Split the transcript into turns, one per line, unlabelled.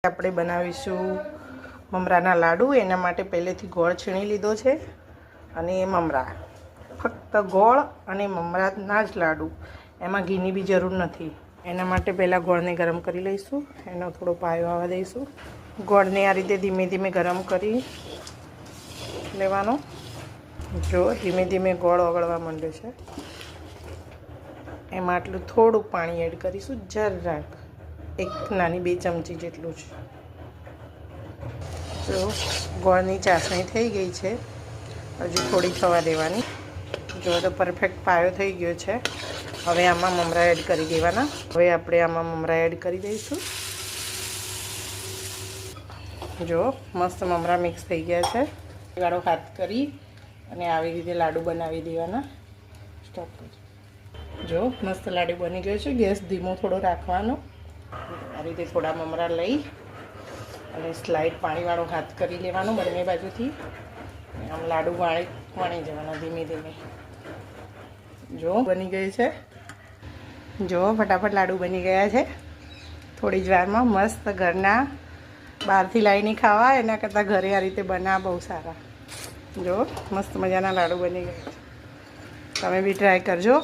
આપણે બનાવીશું મમરાના લાડુ. એના માટે પહેલેથી ગોળ છીણી લીધો છે અને મમરા, ફક્ત ગોળ અને મમરાના જ લાડુ, એમાં ઘીની બી જરૂર નથી. એના માટે પહેલાં ગોળને ગરમ કરી લઈશું, એનો થોડો પાયો આવવા દઈશું. ગોળને આ રીતે ધીમે ધીમે ગરમ કરી લેવાનો. જો ધીમે ધીમે ગોળ ઓગળવા માંડ્યો છે, એમાં આટલું થોડું પાણી એડ કરીશું, જરાક, એક નાની 2 ચમચી જેટલું જ. જો ગોળની ચાસણી થઈ ગઈ છે, હજુ થોડી થવા દેવાની. જો તો પરફેક્ટ પાયો થઈ ગયો છે. હવે આમાં મમરા એડ કરી દેવાના. હવે આપણે આમાં મમરા એડ કરી દઈશું. જો મસ્ત મમરા મિક્સ થઈ ગયા છે. ગાળો હાથ કરી અને આવી રીતે લાડુ બનાવી દેવાના. સ્ટોપ કરજો. જો મસ્ત લાડુ બની ગયો છે. ગેસ ધીમો થોડો રાખવાનો. આ રીતે થોડા મમરા લઈ અને સ્લાઇડ પાણીવાળો હાથ કરી લેવાનો બંને બાજુથી. આમ લાડુ વણી જવાના ધીમે ધીમે. જો બની ગઈ છે. જો ફટાફટ લાડુ બની ગયા છે. થોડી જ વારમાં મસ્ત ઘરના, બહારથી લાવીને ખાવા એના કરતાં ઘરે આ રીતે બનાવવા બહુ સારા. જો મસ્ત મજાના લાડુ બની ગયા છે. તમે બી ટ્રાય કરજો.